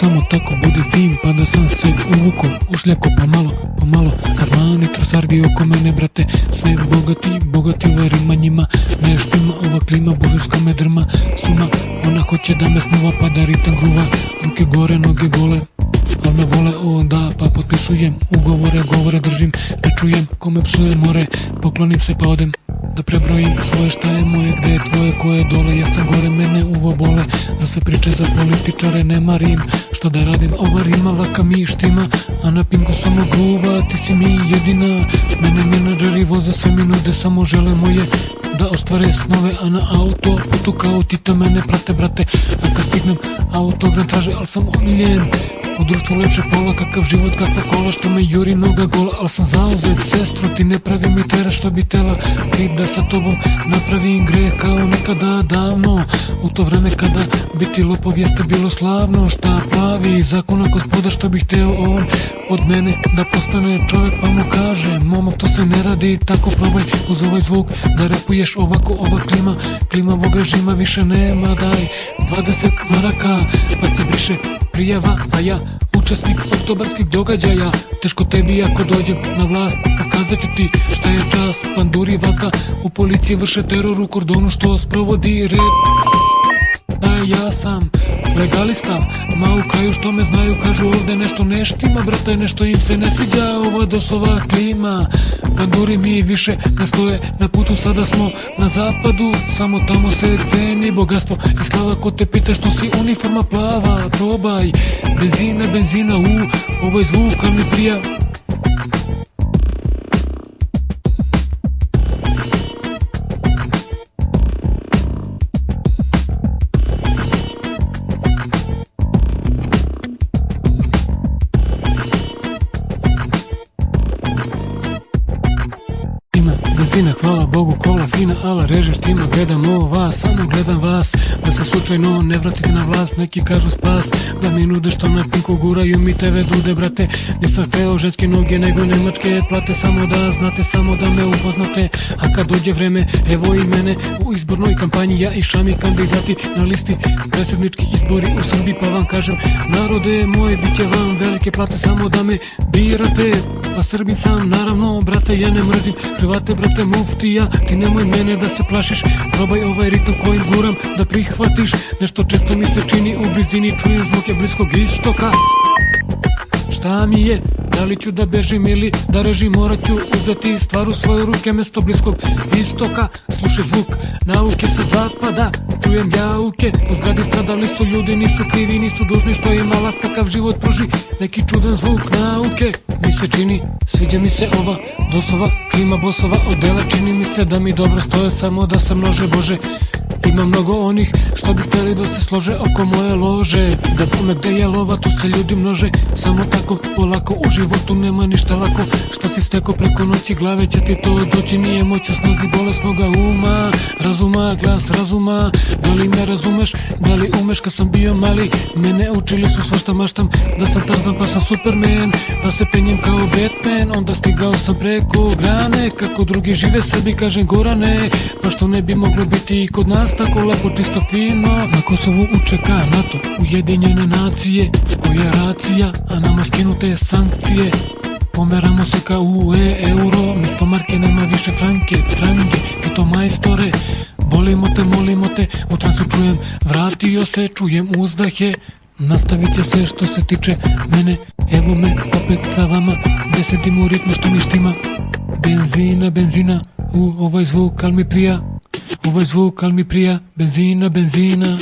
samo tako budi fin, pa da sam se uvuko, ušljako po malo, Armani, trosardi oko mene, brate, sve bogati ova rima njima, nešto ima ova klima, bužurska me drma, suma, ona hoće da me snuva, pa da ritam gruva, ruke gore, noge gole, al me vole onda, pa potpisujem govore držim, ne čujem kome psuje more, poklonim se pa odem, da prebrojim svoje šta je moje, gde je tvoje, ko je dole, ja sam gore, mene uvo bole, za sve priče za političare ne marim, što da radim, ova rima laka mi štima, a na pinku samo gruva, ti si mi jedina, mene menadžeri voze, sve mi nude, samo žele moje, da ostvare snove, a na auto putu kao Tita mene prate, brate, a kad stignem autogram traže, al sam omiljen, u društvu lepše pola, kakav život, kakva kola, što me juri noga gola, al sam zauzet, sestro, ti ne pravi mi tera što bi tela, ti da sa tobom napravim greh kao nekada davno, u to vreme kada biti lopov jeste bilo slavno, šta pravi zakona gospoda, što bi hteo on od mene da postane čovjek, pa mu kaže, momak to se ne radi, tako probaj uz ovaj zvuk da repuješ ovako, ova klima ovog režima više nema, daj 20 maraka, pa se briše prijava, a ja učesnik oktobarskih događaja, teško tebi ako dođem na vlast, pokazat ću ti šta je čas, panduri vazda, u policiji vrše teror u kordonu što sprovodi red, ja sam legalista, ma u kraju što me znaju kažu ovde nešto ne štima, brate, nešto im se ne sviđa ova dosova klima, panduri mi više ne stoje na putu, sada smo na zapadu, samo tamo se ceni bogatstvo i slava, ko te pita što si uniforma plava, probaj benzina, ovaj zvuk mi prija. Benzina, hvala Bogu, kola fina, ala reže štima, gledam vas, samo gledam vas, da se slučajno ne vratite na vlast, neki kažu spas, da mi nude što na pinku guraju mi TV dude, brate, nisam hteo ženske noge, nego nemačke plate, samo da znate, samo da me upoznate, a kad dođe vreme, evo i mene, u izbornoj kampanji, ja i Šami kandidati na listi predsjedničkih izbori u Srbiji, pa vam kažem, narode moj, bit će vam velike plate, samo da me birate, pa Srbin sam, naravno, brate, ja ne mrzim Hrvate, brate, muftija, ti nemoj mene da se plašiš, probaj ovaj ritam kojim guram da prihvatiš, nešto često mi se čini u blizini, čujem zvuke Bliskog istoka, šta mi je, da li ću da bežim ili da režim, morat ću uzeti stvar u svoje ruke, mesto Bliskog istoka, slušaj zvuk nauke sa zapada, čujem jauke, u zgradi stradali su ljudi, nisu krivi, nisu dužni, što ima vlast, takav život pruži, neki čudan zvuk nauke, mi se čini, sviđa mi se ova dosova, klima bosova, odela, čini mi se da mi dobro stoje, samo da se množe, Bože, ima mnogo onih što bi hteli da se slože oko moje lože, da pome gde je lova, tu se ljudi množe, samo tako, polako, u životu nema ništa lako, šta si steko preko noći, glave će ti to doći, nije moć u snazi bolesnoga uma, razuma, glas razuma, da li me razumeš, da li umeš, kad sam bio mali, mene učili su svašta maštam, da sam Tarzan pa sam Superman, da se penjem kao Batman, onda stigao sam preko grane, kako drugi žive sebi, kažem Gorane, pa što ne bi moglo biti i kod nas, tako lako, čisto fino, na Kosovu učeka NATO, Ujedinjene nacije, koja racija, a nama skinute sankcije, pomeramo se kao euro, mesto marke nema više franke, trange, to majstore, volimo te, molimo te, u transu čujem, vratio se, čujem uzdahe, nastavit će se što se tiče mene, evo me opet sa vama, gde sedim u ritmu što mi štima, benzina, ovaj zvuk al mi prija, ovaj zvuk al mi prija, benzina.